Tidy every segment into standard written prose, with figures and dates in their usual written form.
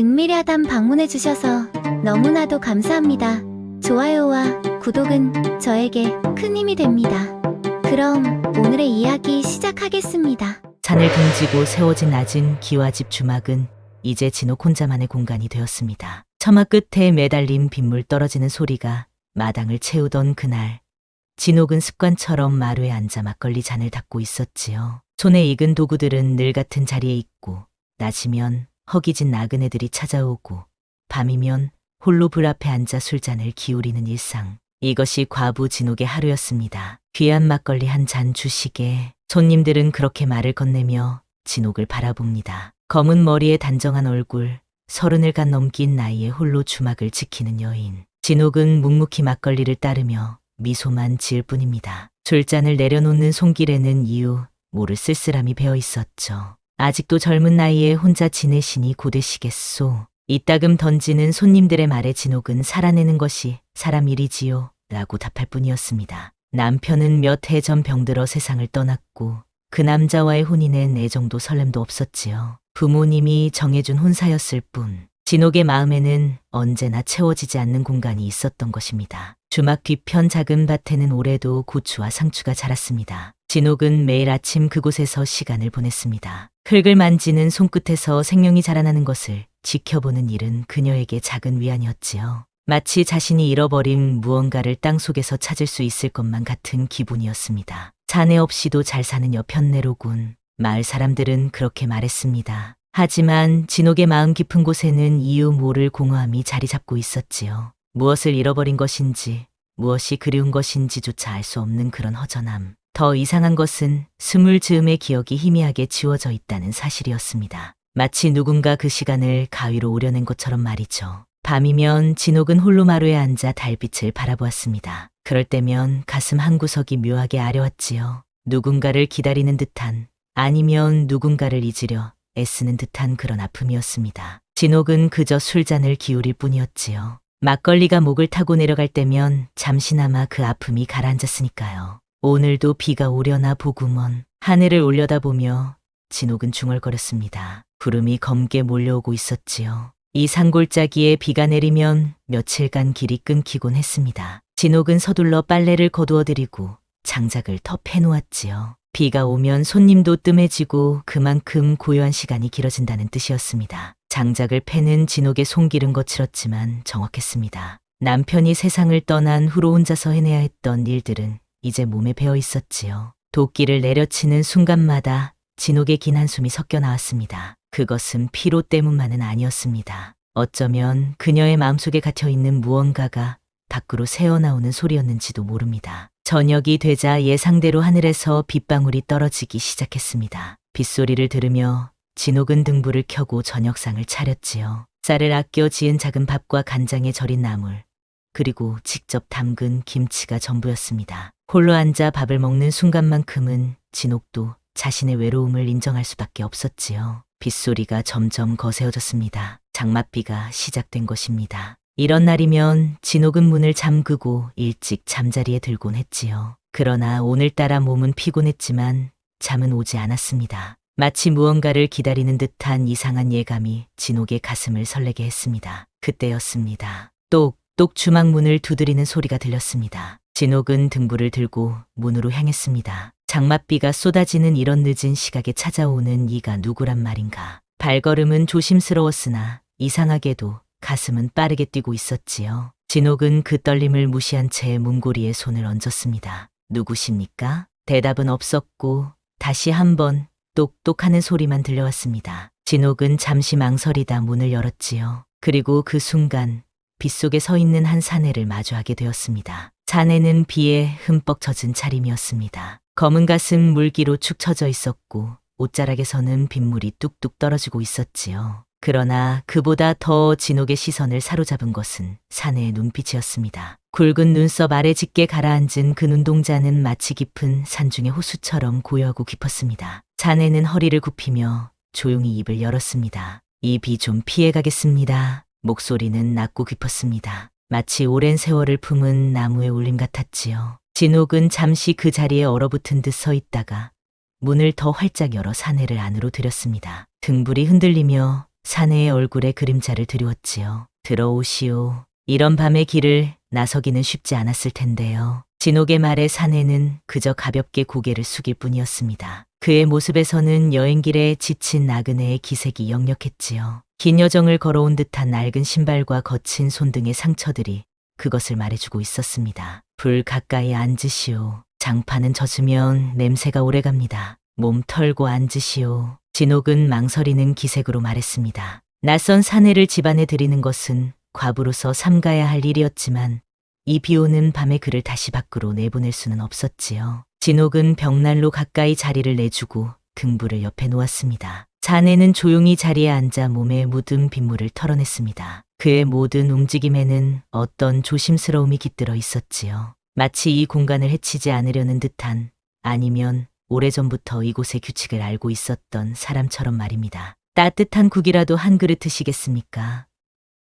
은밀야담 방문해주셔서 너무나도 감사합니다. 좋아요와 구독은 저에게 큰 힘이 됩니다. 그럼 오늘의 이야기 시작하겠습니다. 산을 등지고 세워진 낮은 기와집 주막은 이제 진옥 혼자만의 공간이 되었습니다. 처마 끝에 매달린 빗물 떨어지는 소리가 마당을 채우던 그날, 진옥은 습관처럼 마루에 앉아 막걸리 잔을 닦고 있었지요. 손에 익은 도구들은 늘 같은 자리에 있고, 낮이면 허기진 나그네들이 찾아오고, 밤이면 홀로 불 앞에 앉아 술잔을 기울이는 일상. 이것이 과부 진옥의 하루였습니다. 귀한 막걸리 한 잔 주시게. 손님들은 그렇게 말을 건네며 진옥을 바라봅니다. 검은 머리에 단정한 얼굴, 30을 간 넘긴 나이에 홀로 주막을 지키는 여인. 진옥은 묵묵히 막걸리를 따르며 미소만 지을 뿐입니다. 술잔을 내려놓는 손길에는 이유 모를 쓸쓸함이 배어 있었죠. 아직도 젊은 나이에 혼자 지내시니 고되시겠소. 이따금 던지는 손님들의 말에 진옥은 살아내는 것이 사람 일이지요 라고 답할 뿐이었습니다. 남편은 몇 해 전 병들어 세상을 떠났고 그 남자와의 혼인엔 애정도 설렘도 없었지요. 부모님이 정해준 혼사였을 뿐 진옥의 마음에는 언제나 채워지지 않는 공간이 있었던 것입니다. 주막 뒤편 작은 밭에는 올해도 고추와 상추가 자랐습니다. 진옥은 매일 아침 그곳에서 시간을 보냈습니다. 흙을 만지는 손끝에서 생명이 자라나는 것을 지켜보는 일은 그녀에게 작은 위안이었지요. 마치 자신이 잃어버린 무언가를 땅속에서 찾을 수 있을 것만 같은 기분이었습니다. 자네 없이도 잘 사는 여편네로군. 마을 사람들은 그렇게 말했습니다. 하지만 진옥의 마음 깊은 곳에는 이유 모를 공허함이 자리 잡고 있었지요. 무엇을 잃어버린 것인지, 무엇이 그리운 것인지조차 알 수 없는 그런 허전함. 더 이상한 것은 스물 즈음의 기억이 희미하게 지워져 있다는 사실이었습니다. 마치 누군가 그 시간을 가위로 오려낸 것처럼 말이죠. 밤이면 진옥은 홀로 마루에 앉아 달빛을 바라보았습니다. 그럴 때면 가슴 한구석이 묘하게 아려왔지요. 누군가를 기다리는 듯한, 아니면 누군가를 잊으려 애쓰는 듯한 그런 아픔이었습니다. 진옥은 그저 술잔을 기울일 뿐이었지요. 막걸리가 목을 타고 내려갈 때면 잠시나마 그 아픔이 가라앉았으니까요. 오늘도 비가 오려나 보구먼. 하늘을 올려다보며 진옥은 중얼거렸습니다. 구름이 검게 몰려오고 있었지요. 이 산골짜기에 비가 내리면 며칠간 길이 끊기곤 했습니다. 진옥은 서둘러 빨래를 거두어드리고 장작을 더 패놓았지요. 비가 오면 손님도 뜸해지고 그만큼 고요한 시간이 길어진다는 뜻이었습니다. 장작을 패는 진옥의 손길은 거칠었지만 정확했습니다. 남편이 세상을 떠난 후로 혼자서 해내야 했던 일들은 이제 몸에 배어 있었지요. 도끼를 내려치는 순간마다 진옥의 긴 한숨이 섞여 나왔습니다. 그것은 피로 때문만은 아니었습니다. 어쩌면 그녀의 마음속에 갇혀있는 무언가가 밖으로 새어나오는 소리였는지도 모릅니다. 저녁이 되자 예상대로 하늘에서 빗방울이 떨어지기 시작했습니다. 빗소리를 들으며 진옥은 등불을 켜고 저녁상을 차렸지요. 쌀을 아껴 지은 작은 밥과 간장에 절인 나물, 그리고 직접 담근 김치가 전부였습니다. 홀로 앉아 밥을 먹는 순간만큼은 진옥도 자신의 외로움을 인정할 수밖에 없었지요. 빗소리가 점점 거세어졌습니다. 장맛비가 시작된 것입니다. 이런 날이면 진옥은 문을 잠그고 일찍 잠자리에 들곤 했지요. 그러나 오늘따라 몸은 피곤했지만 잠은 오지 않았습니다. 마치 무언가를 기다리는 듯한 이상한 예감이 진옥의 가슴을 설레게 했습니다. 그때였습니다. 똑똑 주막 문을 두드리는 소리가 들렸습니다. 진옥은 등불을 들고 문으로 향했습니다. 장맛비가 쏟아지는 이런 늦은 시각에 찾아오는 이가 누구란 말인가. 발걸음은 조심스러웠으나 이상하게도 가슴은 빠르게 뛰고 있었지요. 진옥은 그 떨림을 무시한 채 문고리에 손을 얹었습니다. 누구십니까? 대답은 없었고 다시 한번 똑똑하는 소리만 들려왔습니다. 진옥은 잠시 망설이다 문을 열었지요. 그리고 그 순간 빗속에 서 있는 한 사내를 마주하게 되었습니다. 사내는 비에 흠뻑 젖은 차림이었습니다. 검은 가슴 물기로 축 처져 있었고 옷자락에서는 빗물이 뚝뚝 떨어지고 있었지요. 그러나 그보다 더 진옥의 시선을 사로잡은 것은 사내의 눈빛이었습니다. 굵은 눈썹 아래 짙게 가라앉은 그 눈동자는 마치 깊은 산중의 호수처럼 고요하고 깊었습니다. 사내는 허리를 굽히며 조용히 입을 열었습니다. 이 비 좀 피해가겠습니다. 목소리는 낮고 깊었습니다. 마치 오랜 세월을 품은 나무의 울림 같았지요. 진옥은 잠시 그 자리에 얼어붙은 듯 서 있다가 문을 더 활짝 열어 사내를 안으로 들였습니다. 등불이 흔들리며 사내의 얼굴에 그림자를 드리웠지요. 들어오시오. 이런 밤의 길을 나서기는 쉽지 않았을 텐데요. 진옥의 말에 사내는 그저 가볍게 고개를 숙일 뿐이었습니다. 그의 모습에서는 여행길에 지친 나그네의 기색이 역력했지요. 긴 여정을 걸어온 듯한 낡은 신발과 거친 손 등의 상처들이 그것을 말해주고 있었습니다. 불 가까이 앉으시오. 장판은 젖으면 냄새가 오래갑니다. 몸 털고 앉으시오. 진옥은 망설이는 기색으로 말했습니다. 낯선 사내를 집안에 들이는 것은 과부로서 삼가야 할 일이었지만 이 비오는 밤에 그를 다시 밖으로 내보낼 수는 없었지요. 진옥은 벽난로 가까이 자리를 내주고 등불을 옆에 놓았습니다. 사내는 조용히 자리에 앉아 몸에 묻은 빗물을 털어냈습니다. 그의 모든 움직임에는 어떤 조심스러움이 깃들어 있었지요. 마치 이 공간을 해치지 않으려는 듯한, 아니면 오래전부터 이곳의 규칙을 알고 있었던 사람처럼 말입니다. 따뜻한 국이라도 한 그릇 드시겠습니까?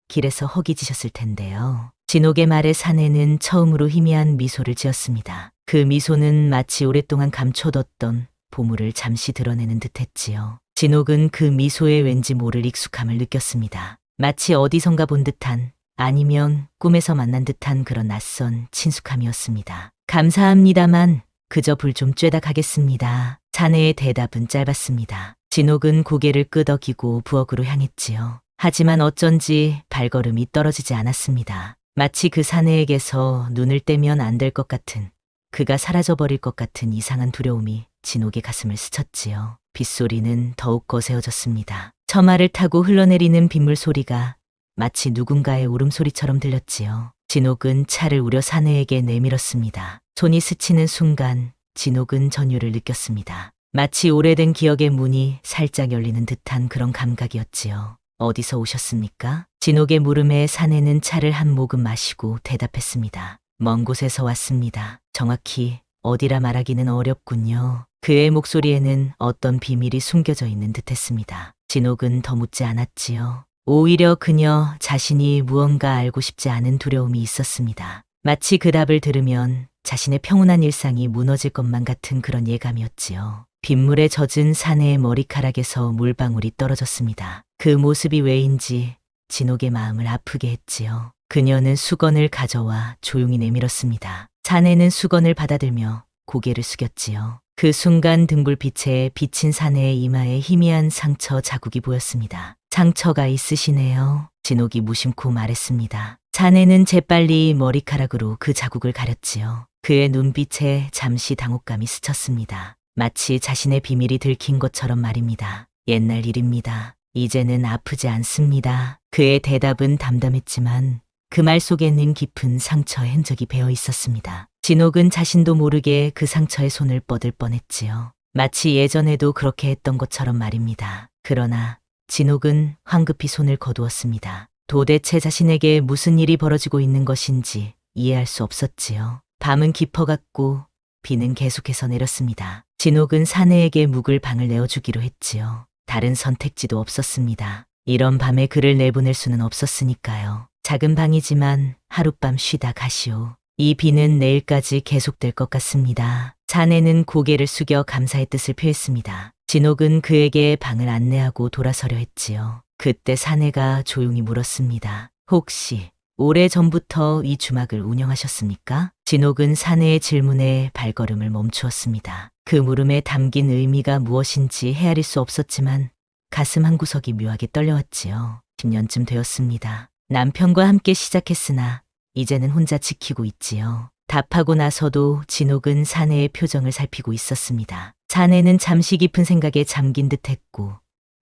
길에서 허기지셨을 텐데요. 진옥의 말에 사내는 처음으로 희미한 미소를 지었습니다. 그 미소는 마치 오랫동안 감춰뒀던 보물을 잠시 드러내는 듯했지요. 진옥은 그 미소에 왠지 모를 익숙함을 느꼈습니다. 마치 어디선가 본 듯한, 아니면 꿈에서 만난 듯한 그런 낯선 친숙함이었습니다. 감사합니다만 그저 불 좀 쬐다 가겠습니다. 사내의 대답은 짧았습니다. 진옥은 고개를 끄덕이고 부엌으로 향했지요. 하지만 어쩐지 발걸음이 떨어지지 않았습니다. 마치 그 사내에게서 눈을 떼면 안 될 것 같은, 그가 사라져버릴 것 같은 이상한 두려움이 진옥의 가슴을 스쳤지요. 빗소리는 더욱 거세어졌습니다. 처마를 타고 흘러내리는 빗물 소리가 마치 누군가의 울음소리처럼 들렸지요. 진옥은 차를 우려 사내에게 내밀었습니다. 손이 스치는 순간 진옥은 전율을 느꼈습니다. 마치 오래된 기억의 문이 살짝 열리는 듯한 그런 감각이었지요. 어디서 오셨습니까? 진옥의 물음에 사내는 차를 한 모금 마시고 대답했습니다. 먼 곳에서 왔습니다. 정확히 어디라 말하기는 어렵군요. 그의 목소리에는 어떤 비밀이 숨겨져 있는 듯했습니다. 진옥은 더 묻지 않았지요. 오히려 그녀 자신이 무언가 알고 싶지 않은 두려움이 있었습니다. 마치 그 답을 들으면 자신의 평온한 일상이 무너질 것만 같은 그런 예감이었지요. 빗물에 젖은 사내의 머리카락에서 물방울이 떨어졌습니다. 그 모습이 왜인지 진옥의 마음을 아프게 했지요. 그녀는 수건을 가져와 조용히 내밀었습니다. 사내는 수건을 받아들며 고개를 숙였지요. 그 순간 등불빛에 비친 사내의 이마에 희미한 상처 자국이 보였습니다. 상처가 있으시네요. 진옥이 무심코 말했습니다. 사내는 재빨리 머리카락으로 그 자국을 가렸지요. 그의 눈빛에 잠시 당혹감이 스쳤습니다. 마치 자신의 비밀이 들킨 것처럼 말입니다. 옛날 일입니다. 이제는 아프지 않습니다. 그의 대답은 담담했지만 그 말 속에는 깊은 상처의 흔적이 배어 있었습니다. 진옥은 자신도 모르게 그 상처에 손을 뻗을 뻔했지요. 마치 예전에도 그렇게 했던 것처럼 말입니다. 그러나 진옥은 황급히 손을 거두었습니다. 도대체 자신에게 무슨 일이 벌어지고 있는 것인지 이해할 수 없었지요. 밤은 깊어갔고 비는 계속해서 내렸습니다. 진옥은 사내에게 묵을 방을 내어주기로 했지요. 다른 선택지도 없었습니다. 이런 밤에 그를 내보낼 수는 없었으니까요. 작은 방이지만 하룻밤 쉬다 가시오. 이 비는 내일까지 계속될 것 같습니다. 사내는 고개를 숙여 감사의 뜻을 표했습니다. 진옥은 그에게 방을 안내하고 돌아서려 했지요. 그때 사내가 조용히 물었습니다. 혹시 오래전부터 이 주막을 운영하셨습니까? 진옥은 사내의 질문에 발걸음을 멈추었습니다. 그 물음에 담긴 의미가 무엇인지 헤아릴 수 없었지만 가슴 한구석이 묘하게 떨려왔지요. 10년쯤 되었습니다. 남편과 함께 시작했으나 이제는 혼자 지키고 있지요. 답하고 나서도 진옥은 사내의 표정을 살피고 있었습니다. 사내는 잠시 깊은 생각에 잠긴 듯했고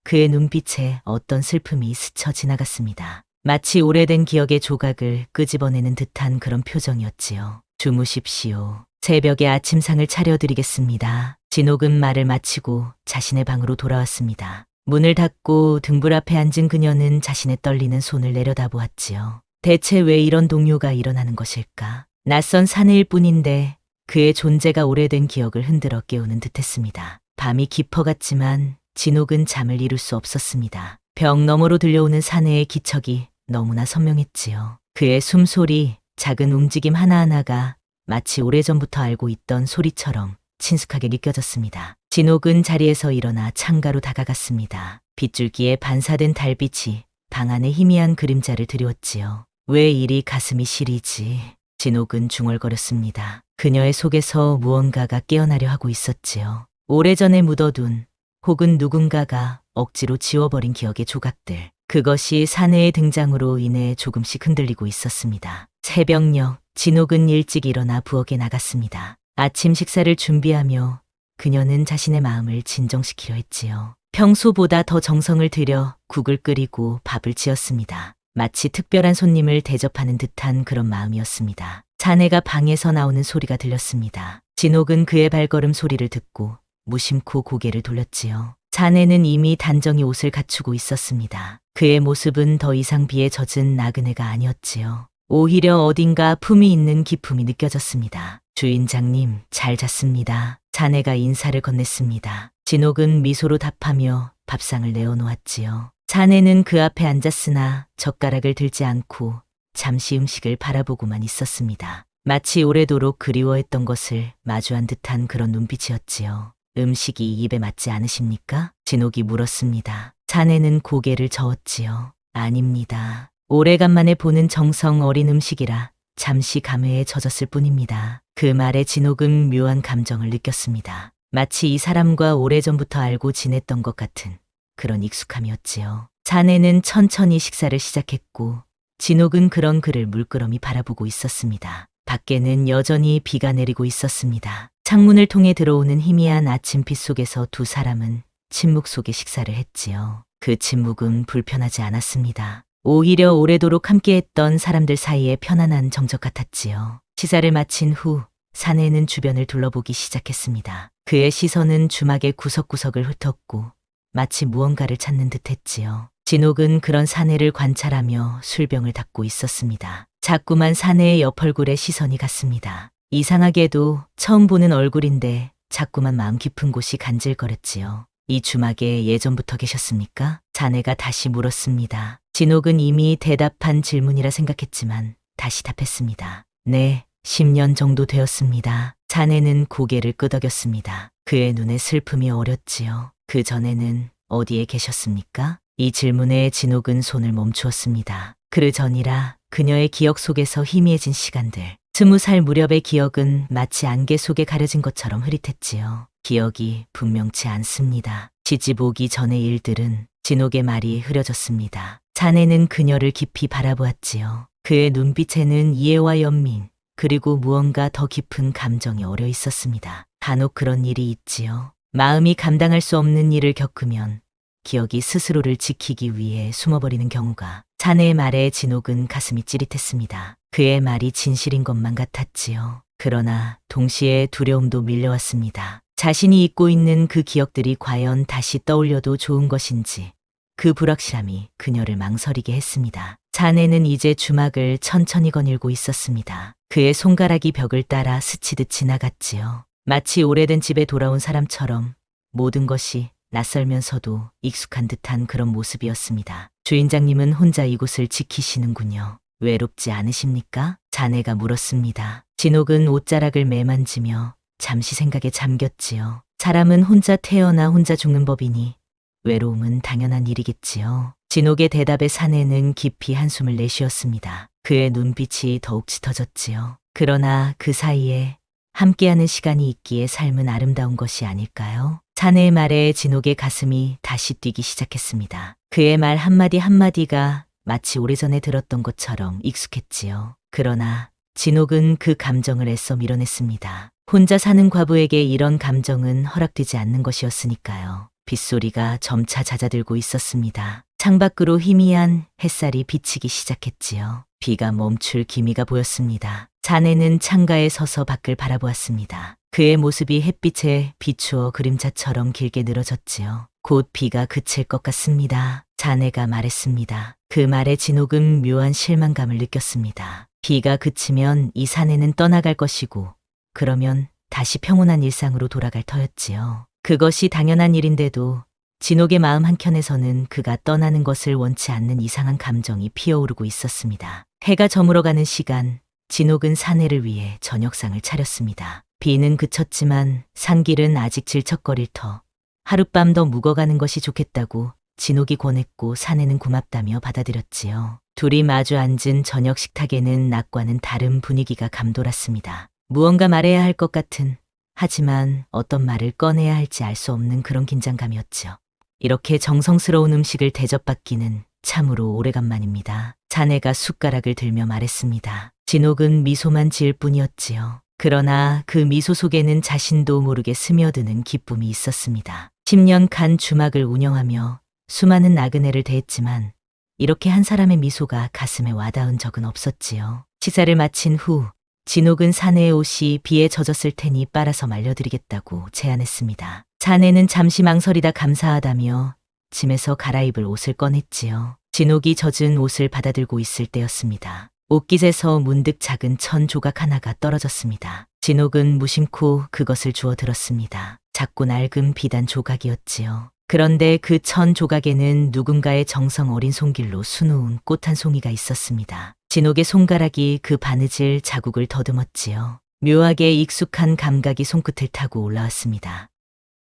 그의 눈빛에 어떤 슬픔이 스쳐 지나갔습니다. 마치 오래된 기억의 조각을 끄집어내는 듯한 그런 표정이었지요. 주무십시오. 새벽에 아침상을 차려드리겠습니다. 진옥은 말을 마치고 자신의 방으로 돌아왔습니다. 문을 닫고 등불 앞에 앉은 그녀는 자신의 떨리는 손을 내려다보았지요. 대체 왜 이런 동요가 일어나는 것일까? 낯선 사내일 뿐인데 그의 존재가 오래된 기억을 흔들어 깨우는 듯했습니다. 밤이 깊어갔지만 진옥은 잠을 이룰 수 없었습니다. 벽 너머로 들려오는 사내의 기척이 너무나 선명했지요. 그의 숨소리, 작은 움직임 하나하나가 마치 오래전부터 알고 있던 소리처럼 친숙하게 느껴졌습니다. 진옥은 자리에서 일어나 창가로 다가갔습니다. 빗줄기에 반사된 달빛이 방 안에 희미한 그림자를 드리웠지요. 왜 이리 가슴이 시리지? 진옥은 중얼거렸습니다. 그녀의 속에서 무언가가 깨어나려 하고 있었지요. 오래전에 묻어둔 혹은 누군가가 억지로 지워버린 기억의 조각들. 그것이 사내의 등장으로 인해 조금씩 흔들리고 있었습니다. 새벽녘 진옥은 일찍 일어나 부엌에 나갔습니다. 아침 식사를 준비하며 그녀는 자신의 마음을 진정시키려 했지요. 평소보다 더 정성을 들여 국을 끓이고 밥을 지었습니다. 마치 특별한 손님을 대접하는 듯한 그런 마음이었습니다. 자네가 방에서 나오는 소리가 들렸습니다. 진옥은 그의 발걸음 소리를 듣고 무심코 고개를 돌렸지요. 자네는 이미 단정히 옷을 갖추고 있었습니다. 그의 모습은 더 이상 비에 젖은 나그네가 아니었지요. 오히려 어딘가 품이 있는 기품이 느껴졌습니다. 주인장님, 잘 잤습니다. 자네가 인사를 건넸습니다. 진옥은 미소로 답하며 밥상을 내어놓았지요. 자네는 그 앞에 앉았으나 젓가락을 들지 않고 잠시 음식을 바라보고만 있었습니다. 마치 오래도록 그리워했던 것을 마주한 듯한 그런 눈빛이었지요. 음식이 입에 맞지 않으십니까? 진옥이 물었습니다. 자네는 고개를 저었지요. 아닙니다. 오래간만에 보는 정성 어린 음식이라 잠시 감회에 젖었을 뿐입니다. 그 말에 진옥은 묘한 감정을 느꼈습니다. 마치 이 사람과 오래전부터 알고 지냈던 것 같은 그런 익숙함이었지요. 자네는 천천히 식사를 시작했고 진옥은 그런 그를 물끄러미 바라보고 있었습니다. 밖에는 여전히 비가 내리고 있었습니다. 창문을 통해 들어오는 희미한 아침빛 속에서 두 사람은 침묵 속에 식사를 했지요. 그 침묵은 불편하지 않았습니다. 오히려 오래도록 함께했던 사람들 사이에 편안한 정적 같았지요. 식사를 마친 후 사내는 주변을 둘러보기 시작했습니다. 그의 시선은 주막의 구석구석을 훑었고 마치 무언가를 찾는 듯했지요. 진옥은 그런 사내를 관찰하며 술병을 닦고 있었습니다. 자꾸만 사내의 옆 얼굴에 시선이 갔습니다. 이상하게도 처음 보는 얼굴인데 자꾸만 마음 깊은 곳이 간질거렸지요. 이 주막에 예전부터 계셨습니까? 자네가 다시 물었습니다. 진옥은 이미 대답한 질문이라 생각했지만 다시 답했습니다. 네, 10년 정도 되었습니다. 자네는 고개를 끄덕였습니다. 그의 눈에 슬픔이 어렸지요. 그 전에는 어디에 계셨습니까? 이 질문에 진옥은 손을 멈추었습니다. 그 전이라 그녀의 기억 속에서 희미해진 시간들. 20살 무렵의 기억은 마치 안개 속에 가려진 것처럼 흐릿했지요. 기억이 분명치 않습니다. 시집 오기 전의 일들은 진옥의 말이 흐려졌습니다. 자네는 그녀를 깊이 바라보았지요. 그의 눈빛에는 이해와 연민, 그리고 무언가 더 깊은 감정이 어려 있었습니다. 간혹 그런 일이 있지요. 마음이 감당할 수 없는 일을 겪으면 기억이 스스로를 지키기 위해 숨어버리는 경우가. 자네의 말에 진옥은 가슴이 찌릿했습니다. 그의 말이 진실인 것만 같았지요. 그러나 동시에 두려움도 밀려왔습니다. 자신이 잊고 있는 그 기억들이 과연 다시 떠올려도 좋은 것인지 그 불확실함이 그녀를 망설이게 했습니다. 자네는 이제 주막을 천천히 거닐고 있었습니다. 그의 손가락이 벽을 따라 스치듯 지나갔지요. 마치 오래된 집에 돌아온 사람처럼 모든 것이 낯설면서도 익숙한 듯한 그런 모습이었습니다. 주인장님은 혼자 이곳을 지키시는군요. 외롭지 않으십니까? 자네가 물었습니다. 진옥은 옷자락을 매만지며 잠시 생각에 잠겼지요. 사람은 혼자 태어나 혼자 죽는 법이니 외로움은 당연한 일이겠지요. 진옥의 대답에 사내는 깊이 한숨을 내쉬었습니다. 그의 눈빛이 더욱 짙어졌지요. 그러나 그 사이에 함께하는 시간이 있기에 삶은 아름다운 것이 아닐까요? 사내의 말에 진옥의 가슴이 다시 뛰기 시작했습니다. 그의 말 한마디 한마디가 마치 오래전에 들었던 것처럼 익숙했지요. 그러나 진옥은 그 감정을 애써 밀어냈습니다. 혼자 사는 과부에게 이런 감정은 허락되지 않는 것이었으니까요. 빗소리가 점차 잦아들고 있었습니다. 창밖으로 희미한 햇살이 비치기 시작했지요. 비가 멈출 기미가 보였습니다. 자네는 창가에 서서 밖을 바라보았습니다. 그의 모습이 햇빛에 비추어 그림자처럼 길게 늘어졌지요. 곧 비가 그칠 것 같습니다. 자네가 말했습니다. 그 말에 진옥은 묘한 실망감을 느꼈습니다. 비가 그치면 이 사내는 떠나갈 것이고 그러면 다시 평온한 일상으로 돌아갈 터였지요. 그것이 당연한 일인데도 진옥의 마음 한켠에서는 그가 떠나는 것을 원치 않는 이상한 감정이 피어오르고 있었습니다. 해가 저물어가는 시간, 진옥은 사내를 위해 저녁상을 차렸습니다. 비는 그쳤지만 산길은 아직 질척거릴 터. 하룻밤 더 묵어가는 것이 좋겠다고 진옥이 권했고 사내는 고맙다며 받아들였지요. 둘이 마주 앉은 저녁 식탁에는 낮과는 다른 분위기가 감돌았습니다. 무언가 말해야 할 것 같은, 하지만 어떤 말을 꺼내야 할지 알 수 없는 그런 긴장감이었죠. 이렇게 정성스러운 음식을 대접받기는 참으로 오래간만입니다. 자네가 숟가락을 들며 말했습니다. 진옥은 미소만 지을 뿐이었지요. 그러나 그 미소 속에는 자신도 모르게 스며드는 기쁨이 있었습니다. 10년간 주막을 운영하며 수많은 나그네를 대했지만 이렇게 한 사람의 미소가 가슴에 와닿은 적은 없었지요. 식사를 마친 후 진옥은 사내의 옷이 비에 젖었을 테니 빨아서 말려드리겠다고 제안했습니다. 자네는 잠시 망설이다 감사하다며 짐에서 갈아입을 옷을 꺼냈지요. 진옥이 젖은 옷을 받아들고 있을 때였습니다. 옷깃에서 문득 작은 천 조각 하나가 떨어졌습니다. 진옥은 무심코 그것을 주워 들었습니다. 작고 낡은 비단 조각이었지요. 그런데 그 천 조각에는 누군가의 정성 어린 손길로 수놓은 꽃 한 송이가 있었습니다. 진옥의 손가락이 그 바느질 자국을 더듬었지요. 묘하게 익숙한 감각이 손끝을 타고 올라왔습니다.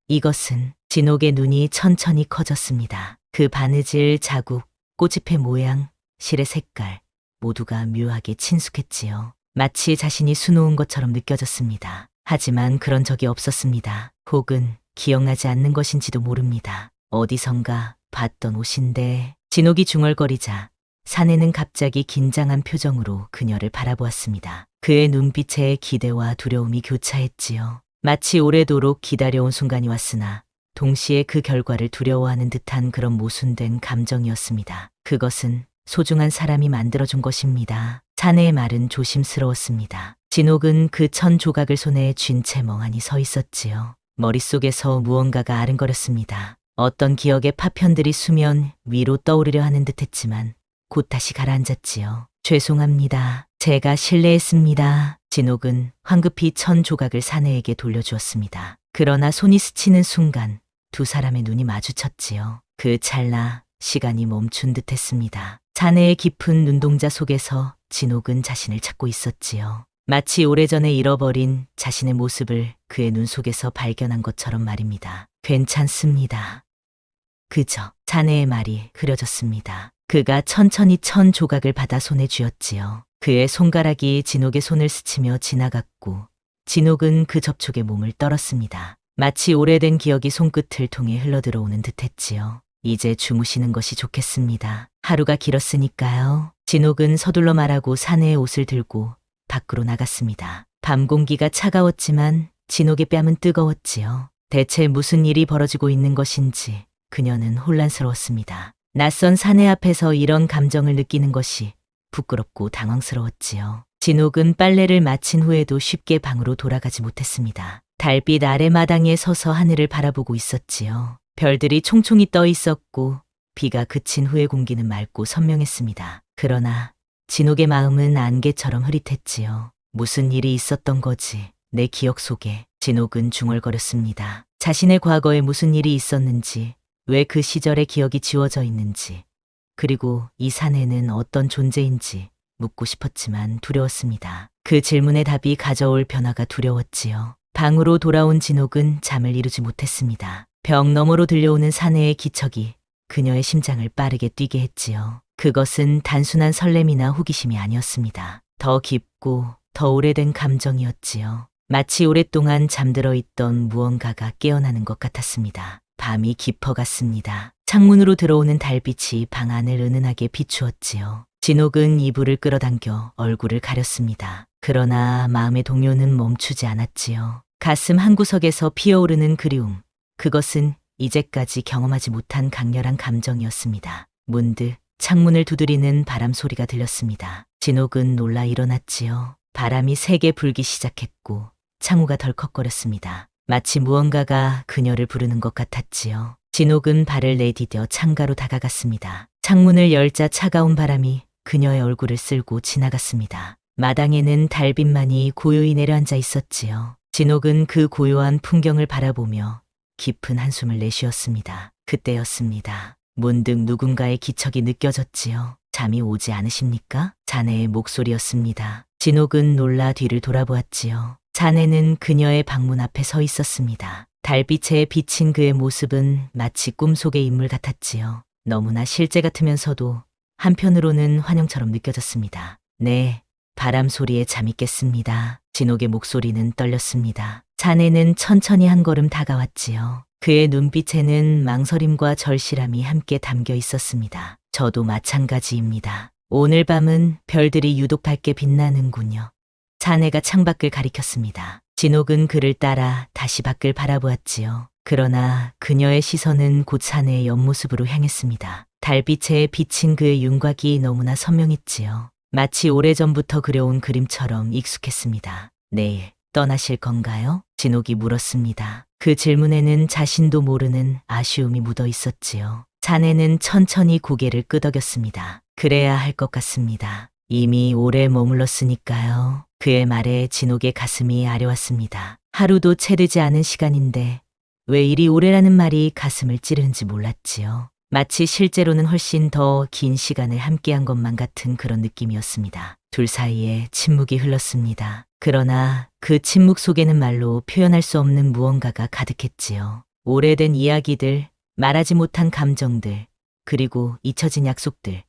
이것은 진옥의 눈이 천천히 커졌습니다. 그 바느질 자국, 꽃잎의 모양, 실의 색깔 모두가 묘하게 친숙했지요. 마치 자신이 수놓은 것처럼 느껴졌습니다. 하지만 그런 적이 없었습니다. 혹은 기억나지 않는 것인지도 모릅니다. 어디선가 봤던 옷인데. 진옥이 중얼거리자 사내는 갑자기 긴장한 표정으로 그녀를 바라보았습니다. 그의 눈빛에 기대와 두려움이 교차했지요. 마치 오래도록 기다려온 순간이 왔으나 동시에 그 결과를 두려워하는 듯한 그런 모순된 감정이었습니다. 그것은 소중한 사람이 만들어준 것입니다. 자네의 말은 조심스러웠습니다. 진옥은 그 천 조각을 손에 쥔 채 멍하니 서 있었지요. 머릿속에서 무언가가 아른거렸습니다. 어떤 기억의 파편들이 수면 위로 떠오르려 하는 듯했지만 곧 다시 가라앉았지요. 죄송합니다. 제가 실례했습니다. 진옥은 황급히 천 조각을 사내에게 돌려주었습니다. 그러나 손이 스치는 순간 두 사람의 눈이 마주쳤지요. 그 찰나 시간이 멈춘 듯했습니다. 자네의 깊은 눈동자 속에서 진옥은 자신을 찾고 있었지요. 마치 오래전에 잃어버린 자신의 모습을 그의 눈 속에서 발견한 것처럼 말입니다. 괜찮습니다. 그저 자네의 말이 흐려졌습니다. 그가 천천히 천 조각을 받아 손에 쥐었지요. 그의 손가락이 진옥의 손을 스치며 지나갔고 진옥은 그 접촉에 몸을 떨었습니다. 마치 오래된 기억이 손끝을 통해 흘러들어오는 듯했지요. 이제 주무시는 것이 좋겠습니다. 하루가 길었으니까요. 진옥은 서둘러 말하고 사내의 옷을 들고 밖으로 나갔습니다. 밤 공기가 차가웠지만 진옥의 뺨은 뜨거웠지요. 대체 무슨 일이 벌어지고 있는 것인지 그녀는 혼란스러웠습니다. 낯선 사내 앞에서 이런 감정을 느끼는 것이 부끄럽고 당황스러웠지요. 진옥은 빨래를 마친 후에도 쉽게 방으로 돌아가지 못했습니다. 달빛 아래 마당에 서서 하늘을 바라보고 있었지요. 별들이 총총히 떠 있었고 비가 그친 후의 공기는 맑고 선명했습니다. 그러나 진옥의 마음은 안개처럼 흐릿했지요. 무슨 일이 있었던 거지? 내 기억 속에. 진옥은 중얼거렸습니다. 자신의 과거에 무슨 일이 있었는지, 왜 그 시절의 기억이 지워져 있는지, 그리고 이 사내는 어떤 존재인지 묻고 싶었지만 두려웠습니다. 그 질문의 답이 가져올 변화가 두려웠지요. 방으로 돌아온 진옥은 잠을 이루지 못했습니다. 벽 너머로 들려오는 사내의 기척이 그녀의 심장을 빠르게 뛰게 했지요. 그것은 단순한 설렘이나 호기심이 아니었습니다. 더 깊고 더 오래된 감정이었지요. 마치 오랫동안 잠들어 있던 무언가가 깨어나는 것 같았습니다. 밤이 깊어갔습니다. 창문으로 들어오는 달빛이 방 안을 은은하게 비추었지요. 진옥은 이불을 끌어당겨 얼굴을 가렸습니다. 그러나 마음의 동요는 멈추지 않았지요. 가슴 한구석에서 피어오르는 그리움. 그것은 이제까지 경험하지 못한 강렬한 감정이었습니다. 문득 창문을 두드리는 바람 소리가 들렸습니다. 진옥은 놀라 일어났지요. 바람이 세게 불기 시작했고 창호가 덜컥거렸습니다. 마치 무언가가 그녀를 부르는 것 같았지요. 진옥은 발을 내디뎌 창가로 다가갔습니다. 창문을 열자 차가운 바람이 그녀의 얼굴을 쓸고 지나갔습니다. 마당에는 달빛만이 고요히 내려앉아 있었지요. 진옥은 그 고요한 풍경을 바라보며 깊은 한숨을 내쉬었습니다. 그때였습니다. 문득 누군가의 기척이 느껴졌지요. 잠이 오지 않으십니까? 자네의 목소리였습니다. 진옥은 놀라 뒤를 돌아보았지요. 자네는 그녀의 방문 앞에 서 있었습니다. 달빛에 비친 그의 모습은 마치 꿈속의 인물 같았지요. 너무나 실제 같으면서도 한편으로는 환영처럼 느껴졌습니다. 네, 바람 소리에 잠이 깼습니다. 진옥의 목소리는 떨렸습니다. 자네는 천천히 한 걸음 다가왔지요. 그의 눈빛에는 망설임과 절실함이 함께 담겨 있었습니다. 저도 마찬가지입니다. 오늘 밤은 별들이 유독 밝게 빛나는군요. 자네가 창밖을 가리켰습니다. 진옥은 그를 따라 다시 밖을 바라보았지요. 그러나 그녀의 시선은 곧 자네의 옆모습으로 향했습니다. 달빛에 비친 그의 윤곽이 너무나 선명했지요. 마치 오래전부터 그려온 그림처럼 익숙했습니다. 내일 떠나실 건가요? 진옥이 물었습니다. 그 질문에는 자신도 모르는 아쉬움이 묻어 있었지요. 자네는 천천히 고개를 끄덕였습니다. 그래야 할 것 같습니다. 이미 오래 머물렀으니까요. 그의 말에 진옥의 가슴이 아려왔습니다. 하루도 채 되지 않은 시간인데 왜 이리 오래라는 말이 가슴을 찌르는지 몰랐지요. 마치 실제로는 훨씬 더 긴 시간을 함께한 것만 같은 그런 느낌이었습니다. 둘 사이에 침묵이 흘렀습니다. 그러나 그 침묵 속에는 말로 표현할 수 없는 무언가가 가득했지요. 오래된 이야기들, 말하지 못한 감정들, 그리고 잊혀진 약속들,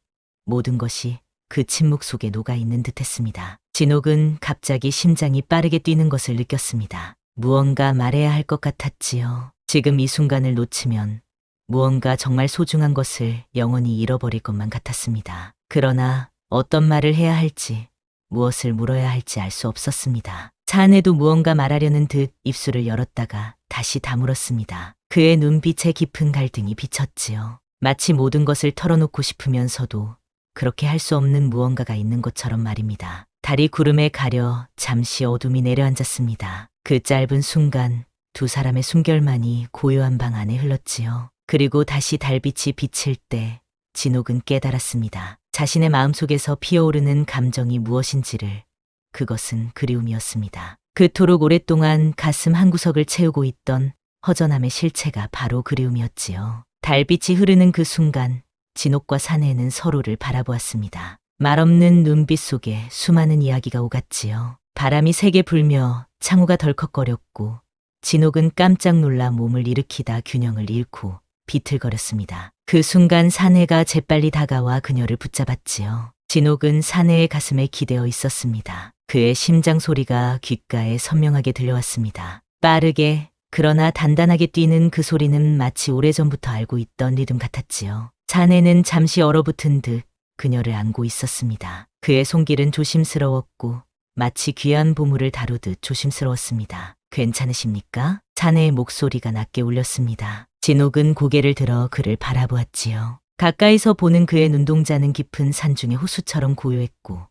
모든 것이 그 침묵 속에 녹아있는 듯했습니다. 진옥은 갑자기 심장이 빠르게 뛰는 것을 느꼈습니다. 무언가 말해야 할 것 같았지요. 지금 이 순간을 놓치면 무언가 정말 소중한 것을 영원히 잃어버릴 것만 같았습니다. 그러나 어떤 말을 해야 할지, 무엇을 물어야 할지 알 수 없었습니다. 자네도 무언가 말하려는 듯 입술을 열었다가 다시 다물었습니다. 그의 눈빛에 깊은 갈등이 비쳤지요. 마치 모든 것을 털어놓고 싶으면서도 그렇게 할 수 없는 무언가가 있는 것처럼 말입니다. 달이 구름에 가려 잠시 어둠이 내려앉았습니다. 그 짧은 순간 두 사람의 숨결만이 고요한 방 안에 흘렀지요. 그리고 다시 달빛이 비칠 때 진옥은 깨달았습니다. 자신의 마음속에서 피어오르는 감정이 무엇인지를. 그것은 그리움이었습니다. 그토록 오랫동안 가슴 한구석을 채우고 있던 허전함의 실체가 바로 그리움이었지요. 달빛이 흐르는 그 순간 진옥과 사내는 서로를 바라보았습니다. 말없는 눈빛 속에 수많은 이야기가 오갔지요. 바람이 세게 불며 창호가 덜컥거렸고 진옥은 깜짝 놀라 몸을 일으키다 균형을 잃고 비틀거렸습니다. 그 순간 사내가 재빨리 다가와 그녀를 붙잡았지요. 진옥은 사내의 가슴에 기대어 있었습니다. 그의 심장 소리가 귓가에 선명하게 들려왔습니다. 빠르게 그러나 단단하게 뛰는 그 소리는 마치 오래전부터 알고 있던 리듬 같았지요. 사내는 잠시 얼어붙은 듯 그녀를 안고 있었습니다. 그의 손길은 조심스러웠고 마치 귀한 보물을 다루듯 조심스러웠습니다. 괜찮으십니까? 사내의 목소리가 낮게 울렸습니다. 진옥은 고개를 들어 그를 바라보았지요. 가까이서 보는 그의 눈동자는 깊은 산중의 호수처럼 고요했고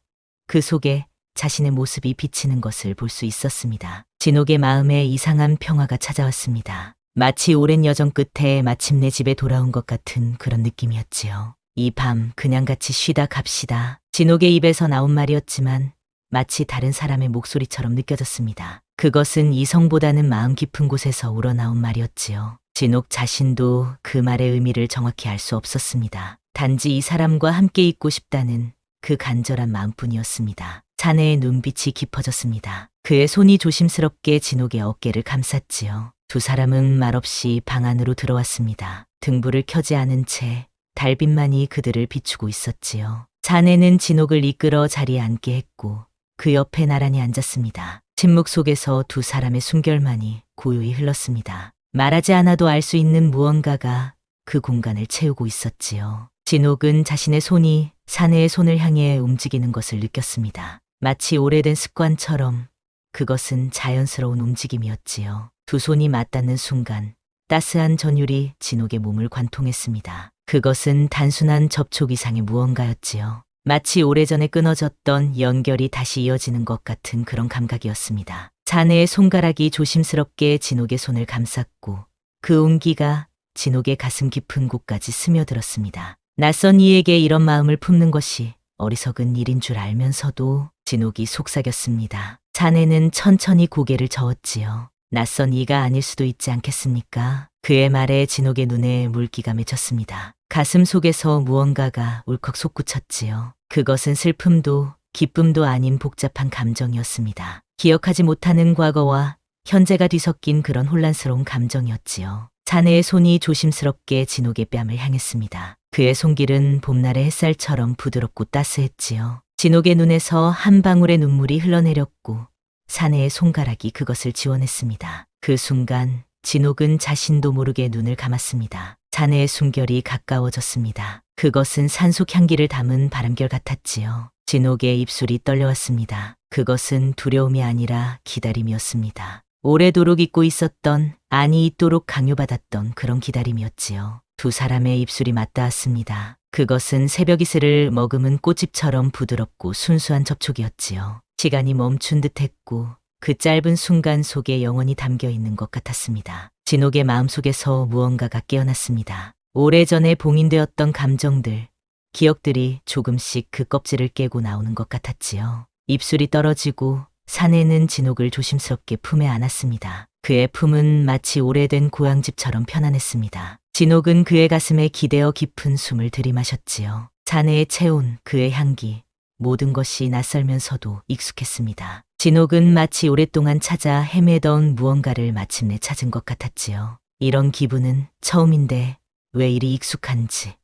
그 속에 자신의 모습이 비치는 것을 볼 수 있었습니다. 진옥의 마음에 이상한 평화가 찾아왔습니다. 마치 오랜 여정 끝에 마침내 집에 돌아온 것 같은 그런 느낌이었지요. 이 밤 그냥 같이 쉬다 갑시다. 진옥의 입에서 나온 말이었지만 마치 다른 사람의 목소리처럼 느껴졌습니다. 그것은 이성보다는 마음 깊은 곳에서 우러나온 말이었지요. 진옥 자신도 그 말의 의미를 정확히 알 수 없었습니다. 단지 이 사람과 함께 있고 싶다는 그 간절한 마음뿐이었습니다. 자네의 눈빛이 깊어졌습니다. 그의 손이 조심스럽게 진옥의 어깨를 감쌌지요. 두 사람은 말없이 방 안으로 들어왔습니다. 등불을 켜지 않은 채 달빛만이 그들을 비추고 있었지요. 자네는 진옥을 이끌어 자리에 앉게 했고 그 옆에 나란히 앉았습니다. 침묵 속에서 두 사람의 숨결만이 고요히 흘렀습니다. 말하지 않아도 알 수 있는 무언가가 그 공간을 채우고 있었지요. 진옥은 자신의 손이 사내의 손을 향해 움직이는 것을 느꼈습니다. 마치 오래된 습관처럼 그것은 자연스러운 움직임이었지요. 두 손이 맞닿는 순간 따스한 전율이 진옥의 몸을 관통했습니다. 그것은 단순한 접촉 이상의 무언가였지요. 마치 오래전에 끊어졌던 연결이 다시 이어지는 것 같은 그런 감각이었습니다. 자네의 손가락이 조심스럽게 진옥의 손을 감쌌고 그 온기가 진옥의 가슴 깊은 곳까지 스며들었습니다. 낯선 이에게 이런 마음을 품는 것이 어리석은 일인 줄 알면서도 진옥이 속삭였습니다. 자네는 천천히 고개를 저었지요. 낯선 이가 아닐 수도 있지 않겠습니까? 그의 말에 진옥의 눈에 물기가 맺혔습니다. 가슴 속에서 무언가가 울컥 솟구쳤지요. 그것은 슬픔도 기쁨도 아닌 복잡한 감정이었습니다. 기억하지 못하는 과거와 현재가 뒤섞인 그런 혼란스러운 감정이었지요. 자네의 손이 조심스럽게 진옥의 뺨을 향했습니다. 그의 손길은 봄날의 햇살처럼 부드럽고 따스했지요. 진옥의 눈에서 한 방울의 눈물이 흘러내렸고 사내의 손가락이 그것을 지워냈습니다. 그 순간 진옥은 자신도 모르게 눈을 감았습니다. 자네의 숨결이 가까워졌습니다. 그것은 산속 향기를 담은 바람결 같았지요. 진옥의 입술이 떨려왔습니다. 그것은 두려움이 아니라 기다림이었습니다. 오래도록 잊고 있었던, 아니 잊도록 강요받았던 그런 기다림이었지요. 두 사람의 입술이 맞닿았습니다. 그것은 새벽 이슬을 머금은 꽃잎처럼 부드럽고 순수한 접촉이었지요. 시간이 멈춘 듯했고 그 짧은 순간 속에 영원히 담겨 있는 것 같았습니다. 진옥의 마음속에서 무언가가 깨어났습니다. 오래전에 봉인되었던 감정들, 기억들이 조금씩 그 껍질을 깨고 나오는 것 같았지요. 입술이 떨어지고 사내는 진옥을 조심스럽게 품에 안았습니다. 그의 품은 마치 오래된 고향집처럼 편안했습니다. 진옥은 그의 가슴에 기대어 깊은 숨을 들이마셨지요. 자네의 체온, 그의 향기, 모든 것이 낯설면서도 익숙했습니다. 진옥은 마치 오랫동안 찾아 헤매던 무언가를 마침내 찾은 것 같았지요. 이런 기분은 처음인데 왜 이리 익숙한지.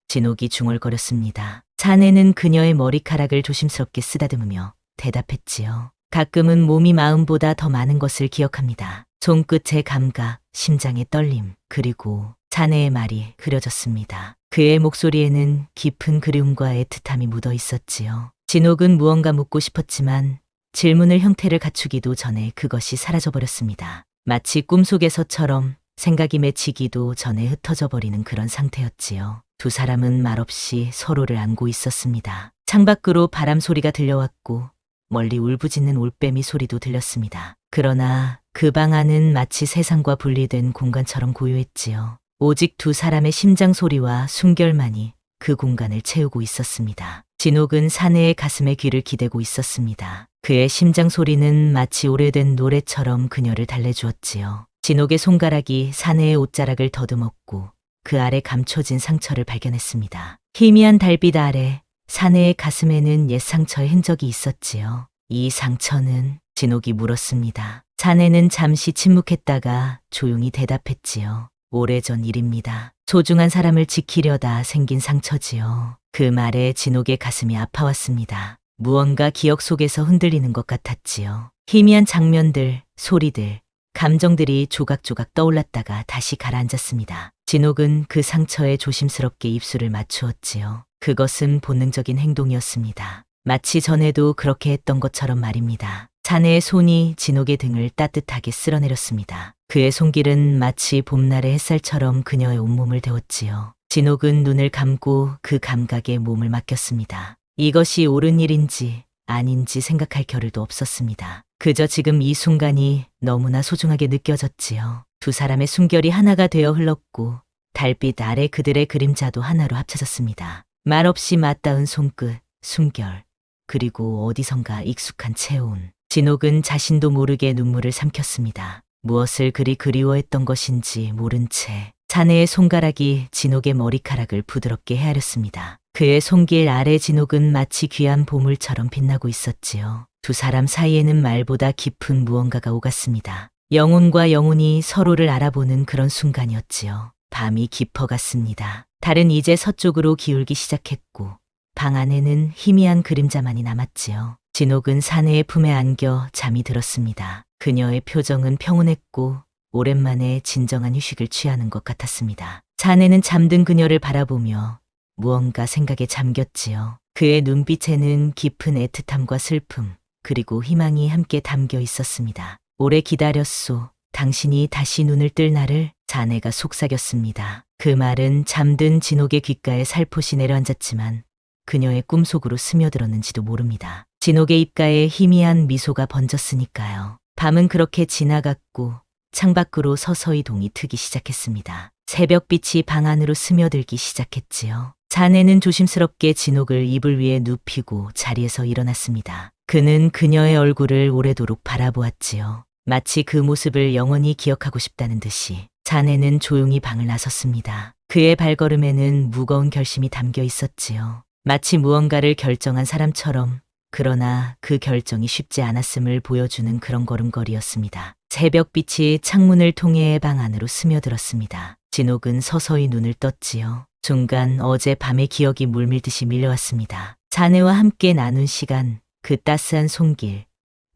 진옥이 중얼거렸습니다. 자네는 그녀의 머리카락을 조심스럽게 쓰다듬으며 대답했지요. 가끔은 몸이 마음보다 더 많은 것을 기억합니다. 손끝의 감각, 심장의 떨림, 그리고 자네의 말이 흐려졌습니다. 그의 목소리에는 깊은 그리움과 애틋함이 묻어 있었지요. 진옥은 무언가 묻고 싶었지만 질문을 형태를 갖추기도 전에 그것이 사라져버렸습니다. 마치 꿈속에서처럼 생각이 맺히기도 전에 흩어져 버리는 그런 상태였지요. 두 사람은 말없이 서로를 안고 있었습니다. 창밖으로 바람 소리가 들려왔고 멀리 울부짖는 올빼미 소리도 들렸습니다. 그러나 그 방 안은 마치 세상과 분리된 공간처럼 고요했지요. 오직 두 사람의 심장 소리와 숨결만이 그 공간을 채우고 있었습니다. 진옥은 사내의 가슴에 귀를 기대고 있었습니다. 그의 심장 소리는 마치 오래된 노래처럼 그녀를 달래주었지요. 진옥의 손가락이 사내의 옷자락을 더듬었고 그 아래 감춰진 상처를 발견했습니다. 희미한 달빛 아래 사내의 가슴에는 옛 상처의 흔적이 있었지요. 이 상처는? 진옥이 물었습니다. 사내는 잠시 침묵했다가 조용히 대답했지요. 오래전 일입니다. 소중한 사람을 지키려다 생긴 상처지요. 그 말에 진옥의 가슴이 아파왔습니다. 무언가 기억 속에서 흔들리는 것 같았지요. 희미한 장면들, 소리들, 감정들이 조각조각 떠올랐다가 다시 가라앉았습니다. 진옥은 그 상처에 조심스럽게 입술을 맞추었지요. 그것은 본능적인 행동이었습니다. 마치 전에도 그렇게 했던 것처럼 말입니다. 자네의 손이 진옥의 등을 따뜻하게 쓸어내렸습니다. 그의 손길은 마치 봄날의 햇살처럼 그녀의 온몸을 데웠지요. 진옥은 눈을 감고 그 감각에 몸을 맡겼습니다. 이것이 옳은 일인지 아닌지 생각할 겨를도 없었습니다. 그저 지금 이 순간이 너무나 소중하게 느껴졌지요. 두 사람의 숨결이 하나가 되어 흘렀고 달빛 아래 그들의 그림자도 하나로 합쳐졌습니다. 말없이 맞닿은 손끝, 숨결, 그리고 어디선가 익숙한 체온. 진옥은 자신도 모르게 눈물을 삼켰습니다. 무엇을 그리 그리워했던 것인지 모른 채 자네의 손가락이 진옥의 머리카락을 부드럽게 헤아렸습니다. 그의 손길 아래 진옥은 마치 귀한 보물처럼 빛나고 있었지요. 두 사람 사이에는 말보다 깊은 무언가가 오갔습니다. 영혼과 영혼이 서로를 알아보는 그런 순간이었지요. 밤이 깊어갔습니다. 달은 이제 서쪽으로 기울기 시작했고 방 안에는 희미한 그림자만이 남았지요. 진옥은 사내의 품에 안겨 잠이 들었습니다. 그녀의 표정은 평온했고 오랜만에 진정한 휴식을 취하는 것 같았습니다. 사내는 잠든 그녀를 바라보며 무언가 생각에 잠겼지요. 그의 눈빛에는 깊은 애틋함과 슬픔, 그리고 희망이 함께 담겨 있었습니다. 오래 기다렸소. 당신이 다시 눈을 뜰 날을. 자네가 속삭였습니다. 그 말은 잠든 진옥의 귓가에 살포시 내려앉았지만 그녀의 꿈속으로 스며들었는지도 모릅니다. 진옥의 입가에 희미한 미소가 번졌으니까요. 밤은 그렇게 지나갔고 창밖으로 서서히 동이 트기 시작했습니다. 새벽빛이 방 안으로 스며들기 시작했지요. 자네는 조심스럽게 진옥을 이불 위에 눕히고 자리에서 일어났습니다. 그는 그녀의 얼굴을 오래도록 바라보았지요. 마치 그 모습을 영원히 기억하고 싶다는 듯이. 자네는 조용히 방을 나섰습니다. 그의 발걸음에는 무거운 결심이 담겨 있었지요. 마치 무언가를 결정한 사람처럼 그러나 그 결정이 쉽지 않았음을 보여주는 그런 걸음걸이였습니다. 새벽빛이 창문을 통해 방 안으로 스며들었습니다. 진옥은 서서히 눈을 떴지요. 순간 어젯밤의 기억이 물밀듯이 밀려왔습니다. 자네와 함께 나눈 시간, 그 따스한 손길,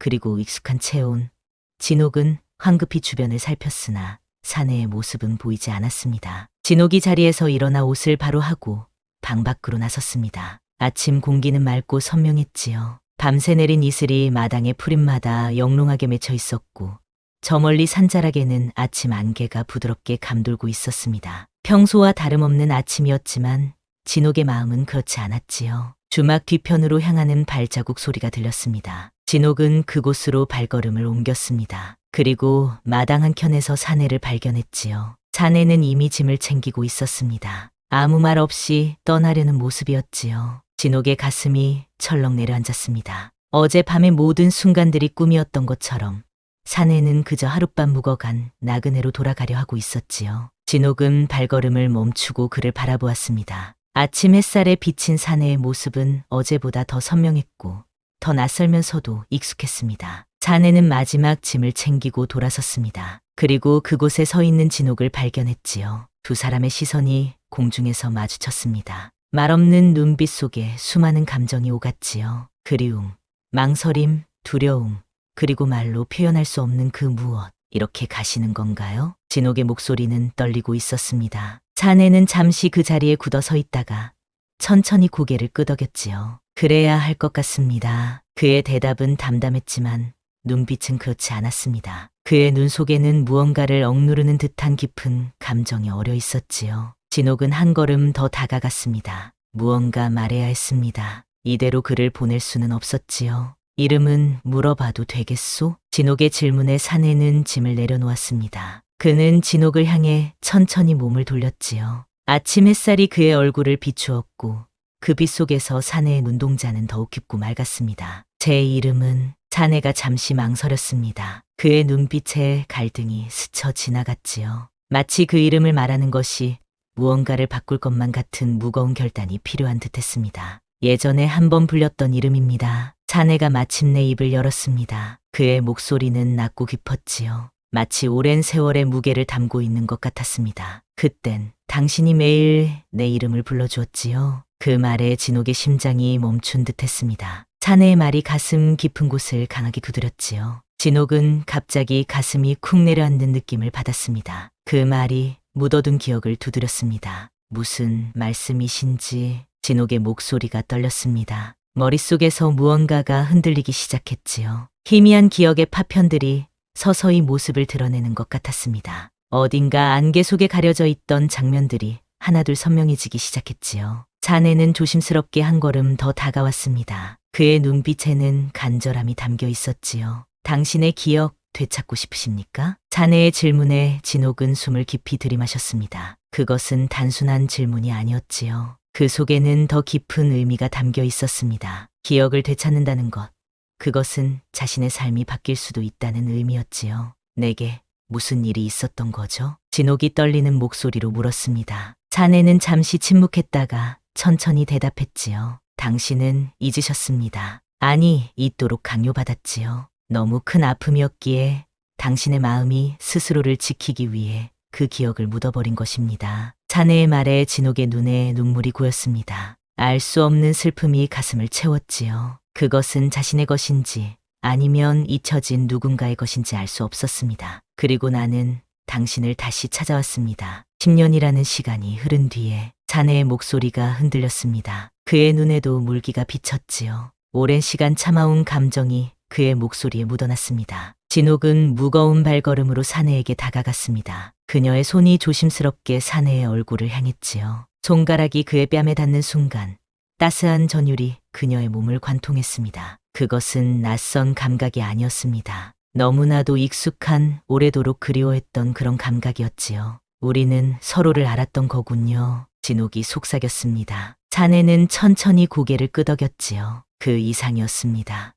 그리고 익숙한 체온. 진옥은 황급히 주변을 살폈으나 사내의 모습은 보이지 않았습니다. 진옥이 자리에서 일어나 옷을 바로 하고 방 밖으로 나섰습니다. 아침 공기는 맑고 선명했지요. 밤새 내린 이슬이 마당의 푸림마다 영롱하게 맺혀 있었고 저 멀리 산자락에는 아침 안개가 부드럽게 감돌고 있었습니다. 평소와 다름없는 아침이었지만 진옥의 마음은 그렇지 않았지요. 주막 뒤편으로 향하는 발자국 소리가 들렸습니다. 진옥은 그곳으로 발걸음을 옮겼습니다. 그리고 마당 한켠에서 사내를 발견했지요. 사내는 이미 짐을 챙기고 있었습니다. 아무 말 없이 떠나려는 모습이었지요. 진옥의 가슴이 철렁 내려앉았습니다. 어젯밤의 모든 순간들이 꿈이었던 것처럼 사내는 그저 하룻밤 묵어간 나그네로 돌아가려 하고 있었지요. 진옥은 발걸음을 멈추고 그를 바라보았습니다. 아침 햇살에 비친 사내의 모습은 어제보다 더 선명했고 더 낯설면서도 익숙했습니다. 사내는 마지막 짐을 챙기고 돌아섰습니다. 그리고 그곳에 서 있는 진옥을 발견했지요. 두 사람의 시선이 공중에서 마주쳤습니다. 말없는 눈빛 속에 수많은 감정이 오갔지요. 그리움, 망설임, 두려움, 그리고 말로 표현할 수 없는 그 무엇. 이렇게 가시는 건가요? 진옥의 목소리는 떨리고 있었습니다. 사내는 잠시 그 자리에 굳어 서 있다가 천천히 고개를 끄덕였지요. 그래야 할 것 같습니다. 그의 대답은 담담했지만 눈빛은 그렇지 않았습니다. 그의 눈 속에는 무언가를 억누르는 듯한 깊은 감정이 어려 있었지요. 진옥은 한 걸음 더 다가갔습니다. 무언가 말해야 했습니다. 이대로 그를 보낼 수는 없었지요. 이름은 물어봐도 되겠소? 진옥의 질문에 사내는 짐을 내려놓았습니다. 그는 진옥을 향해 천천히 몸을 돌렸지요. 아침 햇살이 그의 얼굴을 비추었고 그 빛 속에서 사내의 눈동자는 더욱 깊고 맑았습니다. 제 이름은 사내가 잠시 망설였습니다. 그의 눈빛에 갈등이 스쳐 지나갔지요. 마치 그 이름을 말하는 것이 무언가를 바꿀 것만 같은 무거운 결단이 필요한 듯했습니다. 예전에 한 번 불렸던 이름입니다. 사내가 마침내 입을 열었습니다. 그의 목소리는 낮고 깊었지요. 마치 오랜 세월의 무게를 담고 있는 것 같았습니다. 그땐 당신이 매일 내 이름을 불러주었지요. 그 말에 진옥의 심장이 멈춘 듯했습니다. 사내의 말이 가슴 깊은 곳을 강하게 두드렸지요. 진옥은 갑자기 가슴이 쿵 내려앉는 느낌을 받았습니다. 그 말이 묻어둔 기억을 두드렸습니다. 무슨 말씀이신지 진옥의 목소리가 떨렸습니다. 머릿속에서 무언가가 흔들리기 시작했지요. 희미한 기억의 파편들이 서서히 모습을 드러내는 것 같았습니다. 어딘가 안개 속에 가려져 있던 장면들이 하나둘 선명해지기 시작했지요. 사내는 조심스럽게 한 걸음 더 다가왔습니다. 그의 눈빛에는 간절함이 담겨 있었지요. 당신의 기억 되찾고 싶으십니까? 사내의 질문에 진옥은 숨을 깊이 들이마셨습니다. 그것은 단순한 질문이 아니었지요. 그 속에는 더 깊은 의미가 담겨 있었습니다. 기억을 되찾는다는 것, 그것은 자신의 삶이 바뀔 수도 있다는 의미였지요. 내게 무슨 일이 있었던 거죠? 진옥이 떨리는 목소리로 물었습니다. 사내는 잠시 침묵했다가 천천히 대답했지요. 당신은 잊으셨습니다. 아니, 잊도록 강요받았지요. 너무 큰 아픔이었기에 당신의 마음이 스스로를 지키기 위해 그 기억을 묻어버린 것입니다. 사내의 말에 진옥의 눈에 눈물이 고였습니다. 알 수 없는 슬픔이 가슴을 채웠지요. 그것은 자신의 것인지 아니면 잊혀진 누군가의 것인지 알 수 없었습니다. 그리고 나는 당신을 다시 찾아왔습니다. 10년이라는 시간이 흐른 뒤에 사내의 목소리가 흔들렸습니다. 그의 눈에도 물기가 비쳤지요. 오랜 시간 참아온 감정이 그의 목소리에 묻어났습니다. 진옥은 무거운 발걸음으로 사내에게 다가갔습니다. 그녀의 손이 조심스럽게 사내의 얼굴을 향했지요. 손가락이 그의 뺨에 닿는 순간 따스한 전율이 그녀의 몸을 관통했습니다. 그것은 낯선 감각이 아니었습니다. 너무나도 익숙한, 오래도록 그리워했던 그런 감각이었지요. 우리는 서로를 알았던 거군요. 진옥이 속삭였습니다. 사내는 천천히 고개를 끄덕였지요. 그 이상이었습니다.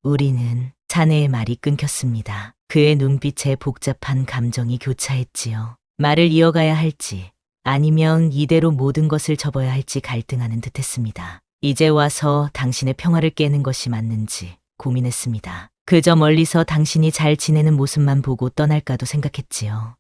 우리는 사내의 말이 끊겼습니다. 그의 눈빛에 복잡한 감정이 교차했지요. 말을 이어가야 할지 아니면 이대로 모든 것을 접어야 할지 갈등하는 듯했습니다. 이제 와서 당신의 평화를 깨는 것이 맞는지 고민했습니다. 그저 멀리서 당신이 잘 지내는 모습만 보고 떠날까도 생각했지요.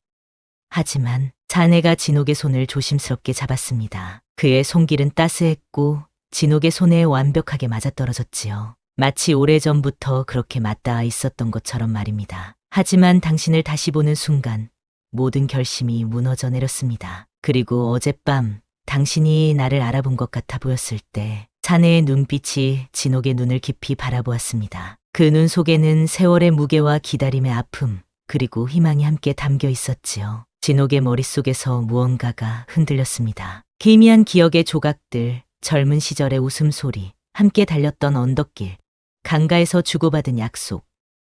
하지만 자네가 진옥의 손을 조심스럽게 잡았습니다. 그의 손길은 따스했고 진옥의 손에 완벽하게 맞아떨어졌지요. 마치 오래전부터 그렇게 맞닿아 있었던 것처럼 말입니다. 하지만 당신을 다시 보는 순간 모든 결심이 무너져 내렸습니다. 그리고 어젯밤 당신이 나를 알아본 것 같아 보였을 때 자네의 눈빛이 진옥의 눈을 깊이 바라보았습니다. 그 눈 속에는 세월의 무게와 기다림의 아픔 그리고 희망이 함께 담겨 있었지요. 진옥의 머릿속에서 무언가가 흔들렸습니다. 희미한 기억의 조각들, 젊은 시절의 웃음소리, 함께 달렸던 언덕길, 강가에서 주고받은 약속,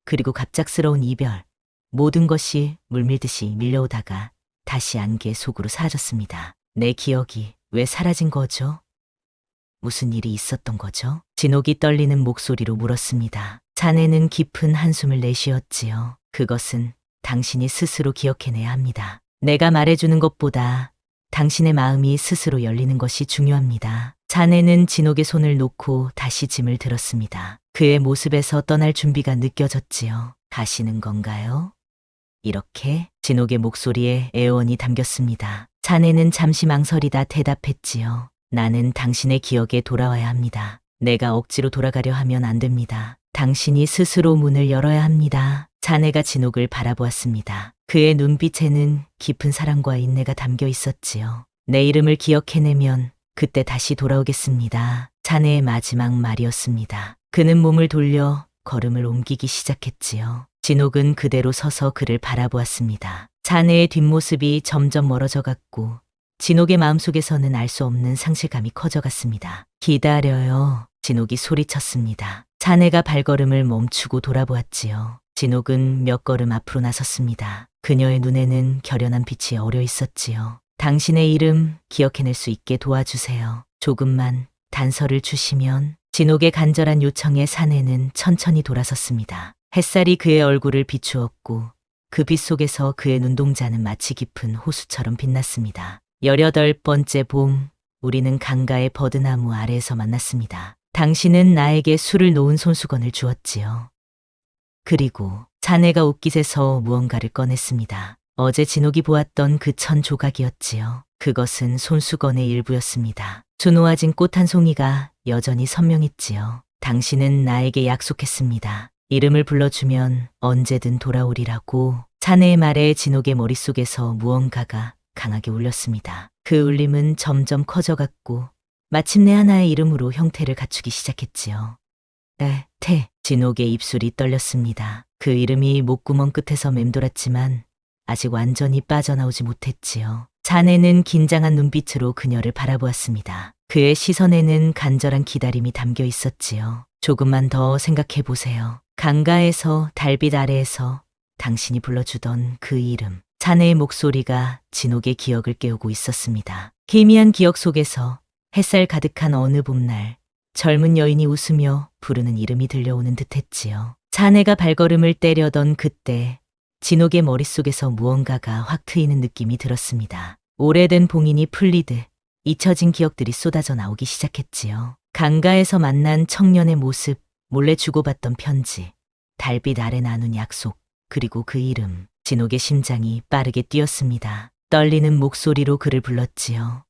그리고 갑작스러운 이별, 모든 것이 물밀듯이 밀려오다가 다시 안개 속으로 사라졌습니다. 내 기억이 왜 사라진 거죠? 무슨 일이 있었던 거죠? 진옥이 떨리는 목소리로 물었습니다. 자네는 깊은 한숨을 내쉬었지요. 그것은 당신이 스스로 기억해내야 합니다. 내가 말해주는 것보다 당신의 마음이 스스로 열리는 것이 중요합니다. 자네는 진옥의 손을 놓고 다시 짐을 들었습니다. 그의 모습에서 떠날 준비가 느껴졌지요. 가시는 건가요? 이렇게 진옥의 목소리에 애원이 담겼습니다. 자네는 잠시 망설이다 대답했지요. 나는 당신의 기억에 돌아와야 합니다. 내가 억지로 돌아가려 하면 안 됩니다. 당신이 스스로 문을 열어야 합니다. 자네가 진옥을 바라보았습니다. 그의 눈빛에는 깊은 사랑과 인내가 담겨 있었지요. 내 이름을 기억해내면 그때 다시 돌아오겠습니다. 자네의 마지막 말이었습니다. 그는 몸을 돌려 걸음을 옮기기 시작했지요. 진옥은 그대로 서서 그를 바라보았습니다. 자네의 뒷모습이 점점 멀어져 갔고 진옥의 마음속에서는 알 수 없는 상실감이 커져갔습니다. 기다려요. 진옥이 소리쳤습니다. 자네가 발걸음을 멈추고 돌아보았지요. 진옥은 몇 걸음 앞으로 나섰습니다. 그녀의 눈에는 결연한 빛이 어려 있었지요. 당신의 이름 기억해낼 수 있게 도와주세요. 조금만 단서를 주시면. 진옥의 간절한 요청에 사내는 천천히 돌아섰습니다. 햇살이 그의 얼굴을 비추었고 그 빛 속에서 그의 눈동자는 마치 깊은 호수처럼 빛났습니다. 18번째 봄, 우리는 강가의 버드나무 아래에서 만났습니다. 당신은 나에게 술을 놓은 손수건을 주었지요. 그리고 자네가 옷깃에서 무언가를 꺼냈습니다. 어제 진옥이 보았던 그 천 조각이었지요. 그것은 손수건의 일부였습니다. 주노아진 꽃 한 송이가 여전히 선명했지요. 당신은 나에게 약속했습니다. 이름을 불러주면 언제든 돌아오리라고. 자네의 말에 진옥의 머릿속에서 무언가가 강하게 울렸습니다. 그 울림은 점점 커져갔고 마침내 하나의 이름으로 형태를 갖추기 시작했지요. 진옥의 입술이 떨렸습니다. 그 이름이 목구멍 끝에서 맴돌았지만 아직 완전히 빠져나오지 못했지요. 자네는 긴장한 눈빛으로 그녀를 바라보았습니다. 그의 시선에는 간절한 기다림이 담겨 있었지요. 조금만 더 생각해 보세요. 강가에서 달빛 아래에서 당신이 불러주던 그 이름. 자네의 목소리가 진옥의 기억을 깨우고 있었습니다. 희미한 기억 속에서 햇살 가득한 어느 봄날 젊은 여인이 웃으며 부르는 이름이 들려오는 듯했지요. 자네가 발걸음을 떼려던 그때 진옥의 머릿속에서 무언가가 확 트이는 느낌이 들었습니다. 오래된 봉인이 풀리듯 잊혀진 기억들이 쏟아져 나오기 시작했지요. 강가에서 만난 청년의 모습, 몰래 주고받던 편지, 달빛 아래 나눈 약속, 그리고 그 이름. 진옥의 심장이 빠르게 뛰었습니다. 떨리는 목소리로 그를 불렀지요.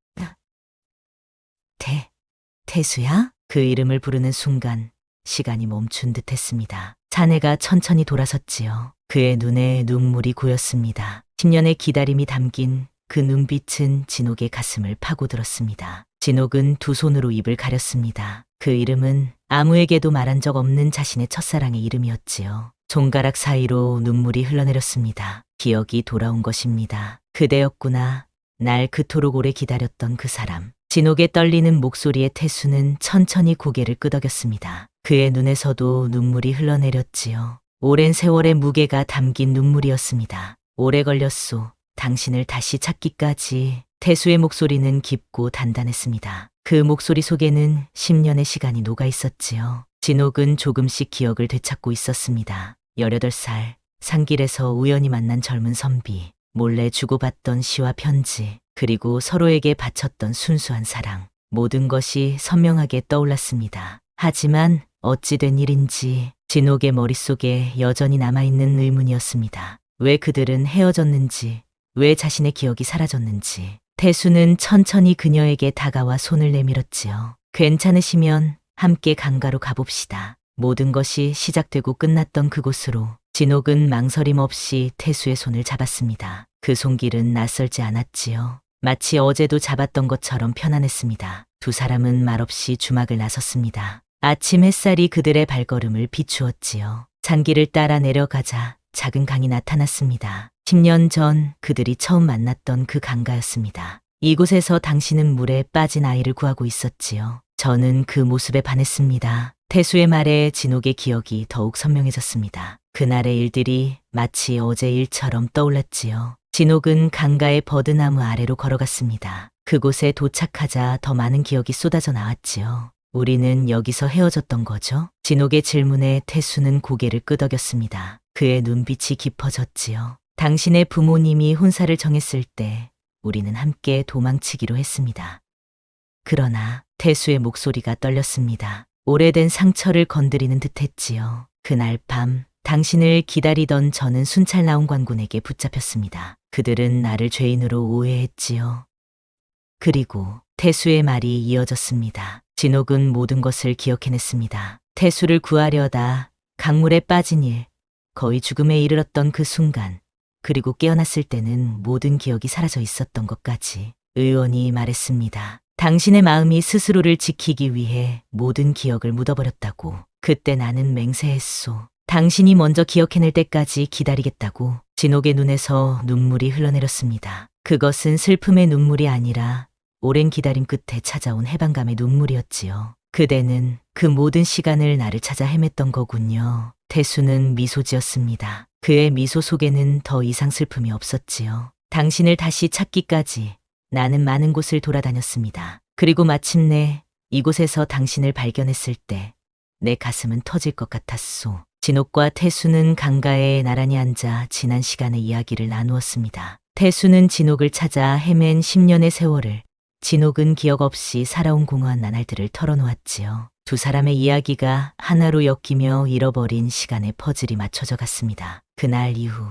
태수야? 그 이름을 부르는 순간 시간이 멈춘 듯 했습니다. 자네가 천천히 돌아섰지요. 그의 눈에 눈물이 고였습니다. 10년의 기다림이 담긴 그 눈빛은 진옥의 가슴을 파고들었습니다. 진옥은 두 손으로 입을 가렸습니다. 그 이름은 아무에게도 말한 적 없는 자신의 첫사랑의 이름이었지요. 손가락 사이로 눈물이 흘러내렸습니다. 기억이 돌아온 것입니다. 그대였구나. 날 그토록 오래 기다렸던 그 사람. 진옥의 떨리는 목소리에 태수는 천천히 고개를 끄덕였습니다. 그의 눈에서도 눈물이 흘러내렸지요. 오랜 세월의 무게가 담긴 눈물이었습니다. 오래 걸렸소. 당신을 다시 찾기까지. 태수의 목소리는 깊고 단단했습니다. 그 목소리 속에는 10년의 시간이 녹아 있었지요. 진옥은 조금씩 기억을 되찾고 있었습니다. 18살, 산길에서 우연히 만난 젊은 선비, 몰래 주고받던 시와 편지, 그리고 서로에게 바쳤던 순수한 사랑. 모든 것이 선명하게 떠올랐습니다. 하지만 어찌 된 일인지 진옥의 머릿속에 여전히 남아있는 의문이었습니다. 왜 그들은 헤어졌는지, 왜 자신의 기억이 사라졌는지. 태수는 천천히 그녀에게 다가와 손을 내밀었지요. 괜찮으시면 함께 강가로 가봅시다. 모든 것이 시작되고 끝났던 그곳으로 진옥은 망설임 없이 태수의 손을 잡았습니다. 그 손길은 낯설지 않았지요. 마치 어제도 잡았던 것처럼 편안했습니다. 두 사람은 말없이 주막을 나섰습니다. 아침 햇살이 그들의 발걸음을 비추었지요. 잔길을 따라 내려가자 작은 강이 나타났습니다. 10년 전 그들이 처음 만났던 그 강가였습니다. 이곳에서 당신은 물에 빠진 아이를 구하고 있었지요. 저는 그 모습에 반했습니다. 태수의 말에 진옥의 기억이 더욱 선명해졌습니다. 그날의 일들이 마치 어제 일처럼 떠올랐지요. 진옥은 강가의 버드나무 아래로 걸어갔습니다. 그곳에 도착하자 더 많은 기억이 쏟아져 나왔지요. 우리는 여기서 헤어졌던 거죠? 진옥의 질문에 태수는 고개를 끄덕였습니다. 그의 눈빛이 깊어졌지요. 당신의 부모님이 혼사를 정했을 때 우리는 함께 도망치기로 했습니다. 그러나 태수의 목소리가 떨렸습니다. 오래된 상처를 건드리는 듯했지요. 그날 밤 당신을 기다리던 저는 순찰 나온 관군에게 붙잡혔습니다. 그들은 나를 죄인으로 오해했지요. 그리고 태수의 말이 이어졌습니다. 진옥은 모든 것을 기억해냈습니다. 태수를 구하려다 강물에 빠진 일, 거의 죽음에 이르렀던 그 순간, 그리고 깨어났을 때는 모든 기억이 사라져 있었던 것까지. 의원이 말했습니다. 당신의 마음이 스스로를 지키기 위해 모든 기억을 묻어버렸다고. 그때 나는 맹세했소. 당신이 먼저 기억해낼 때까지 기다리겠다고. 진옥의 눈에서 눈물이 흘러내렸습니다. 그것은 슬픔의 눈물이 아니라 오랜 기다림 끝에 찾아온 해방감의 눈물이었지요. 그대는 그 모든 시간을 나를 찾아 헤맸던 거군요. 태수는 미소 지었습니다. 그의 미소 속에는 더 이상 슬픔이 없었지요. 당신을 다시 찾기까지 나는 많은 곳을 돌아다녔습니다. 그리고 마침내 이곳에서 당신을 발견했을 때 내 가슴은 터질 것 같았소. 진옥과 태수는 강가에 나란히 앉아 지난 시간의 이야기를 나누었습니다. 태수는 진옥을 찾아 헤맨 10년의 세월을, 진옥은 기억 없이 살아온 공허한 나날들을 털어놓았지요. 두 사람의 이야기가 하나로 엮이며 잃어버린 시간의 퍼즐이 맞춰져 갔습니다. 그날 이후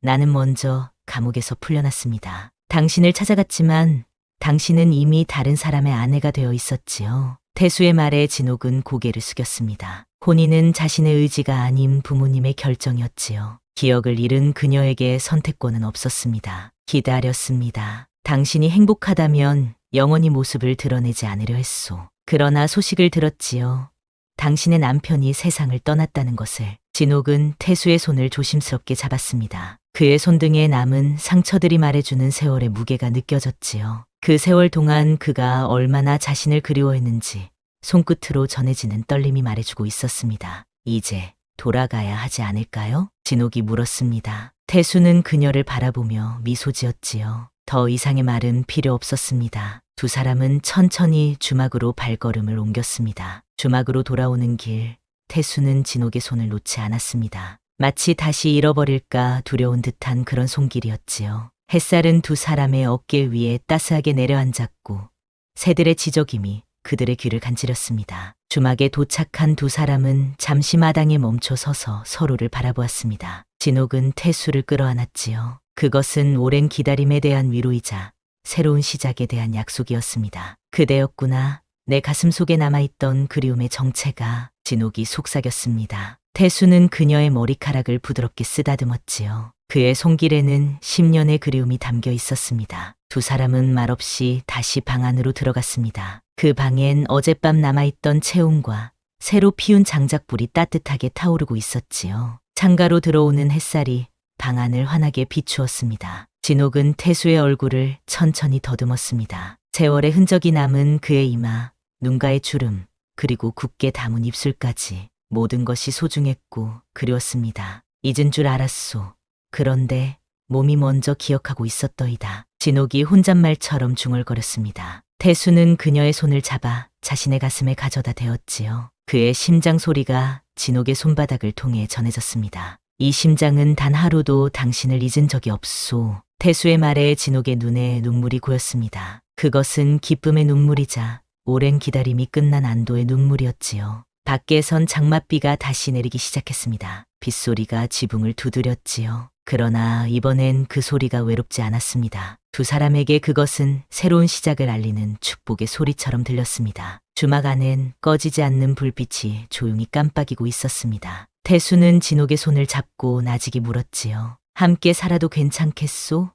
나는 먼저 감옥에서 풀려났습니다. 당신을 찾아갔지만 당신은 이미 다른 사람의 아내가 되어 있었지요. 태수의 말에 진옥은 고개를 숙였습니다. 혼인은 자신의 의지가 아닌 부모님의 결정이었지요. 기억을 잃은 그녀에게 선택권은 없었습니다. 기다렸습니다. 당신이 행복하다면 영원히 모습을 드러내지 않으려 했소. 그러나 소식을 들었지요. 당신의 남편이 세상을 떠났다는 것을. 진옥은 태수의 손을 조심스럽게 잡았습니다. 그의 손등에 남은 상처들이 말해주는 세월의 무게가 느껴졌지요. 그 세월 동안 그가 얼마나 자신을 그리워했는지 손끝으로 전해지는 떨림이 말해주고 있었습니다. 이제 돌아가야 하지 않을까요? 진옥이 물었습니다. 태수는 그녀를 바라보며 미소 지었지요. 더 이상의 말은 필요 없었습니다. 두 사람은 천천히 주막으로 발걸음을 옮겼습니다. 주막으로 돌아오는 길, 태수는 진옥의 손을 놓지 않았습니다. 마치 다시 잃어버릴까 두려운 듯한 그런 손길이었지요. 햇살은 두 사람의 어깨 위에 따스하게 내려앉았고 새들의 지저김이 그들의 귀를 간지렸습니다. 주막에 도착한 두 사람은 잠시 마당에 멈춰 서서 서로를 바라보았습니다. 진옥은 태수를 끌어안았지요. 그것은 오랜 기다림에 대한 위로이자 새로운 시작에 대한 약속이었습니다. 그대였구나. 내 가슴 속에 남아있던 그리움의 정체가. 진옥이 속삭였습니다. 태수는 그녀의 머리카락을 부드럽게 쓰다듬었지요. 그의 손길에는 10년의 그리움이 담겨 있었습니다. 두 사람은 말없이 다시 방 안으로 들어갔습니다. 그 방엔 어젯밤 남아있던 체온과 새로 피운 장작불이 따뜻하게 타오르고 있었지요. 창가로 들어오는 햇살이 방 안을 환하게 비추었습니다. 진옥은 태수의 얼굴을 천천히 더듬었습니다. 세월의 흔적이 남은 그의 이마, 눈가의 주름, 그리고 굳게 담은 입술까지 모든 것이 소중했고 그리웠습니다. 잊은 줄 알았소. 그런데 몸이 먼저 기억하고 있었더이다. 진옥이 혼잣말처럼 중얼거렸습니다. 태수는 그녀의 손을 잡아 자신의 가슴에 가져다 대었지요. 그의 심장 소리가 진옥의 손바닥을 통해 전해졌습니다. 이 심장은 단 하루도 당신을 잊은 적이 없소. 태수의 말에 진옥의 눈에 눈물이 고였습니다. 그것은 기쁨의 눈물이자 오랜 기다림이 끝난 안도의 눈물이었지요. 밖에선 장맛비가 다시 내리기 시작했습니다. 빗소리가 지붕을 두드렸지요. 그러나 이번엔 그 소리가 외롭지 않았습니다. 두 사람에게 그것은 새로운 시작을 알리는 축복의 소리처럼 들렸습니다. 주막 안엔 꺼지지 않는 불빛이 조용히 깜빡이고 있었습니다. 태수는 진옥의 손을 잡고 나직이 물었지요. 함께 살아도 괜찮겠소?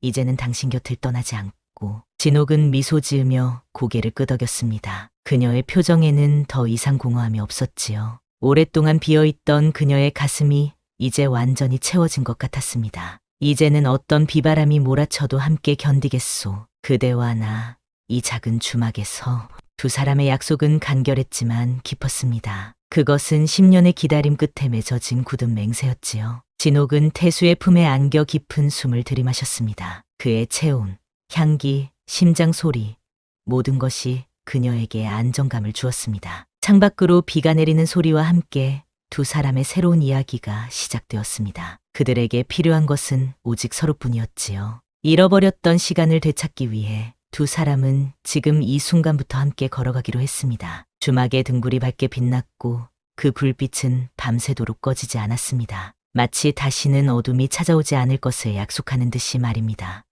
이제는 당신 곁을 떠나지 않고. 진옥은 미소 지으며 고개를 끄덕였습니다. 그녀의 표정에는 더 이상 공허함이 없었지요. 오랫동안 비어있던 그녀의 가슴이 이제 완전히 채워진 것 같았습니다. 이제는 어떤 비바람이 몰아쳐도 함께 견디겠소. 그대와 나, 이 작은 주막에서. 두 사람의 약속은 간결했지만 깊었습니다. 그것은 10년의 기다림 끝에 맺어진 굳은 맹세였지요. 진옥은 태수의 품에 안겨 깊은 숨을 들이마셨습니다. 그의 체온, 향기, 심장 소리, 모든 것이 그녀에게 안정감을 주었습니다. 창밖으로 비가 내리는 소리와 함께 두 사람의 새로운 이야기가 시작되었습니다. 그들에게 필요한 것은 오직 서로뿐이었지요. 잃어버렸던 시간을 되찾기 위해 두 사람은 지금 이 순간부터 함께 걸어가기로 했습니다. 주막의 등불이 밝게 빛났고 그 불빛은 밤새도록 꺼지지 않았습니다. 마치 다시는 어둠이 찾아오지 않을 것을 약속하는 듯이 말입니다.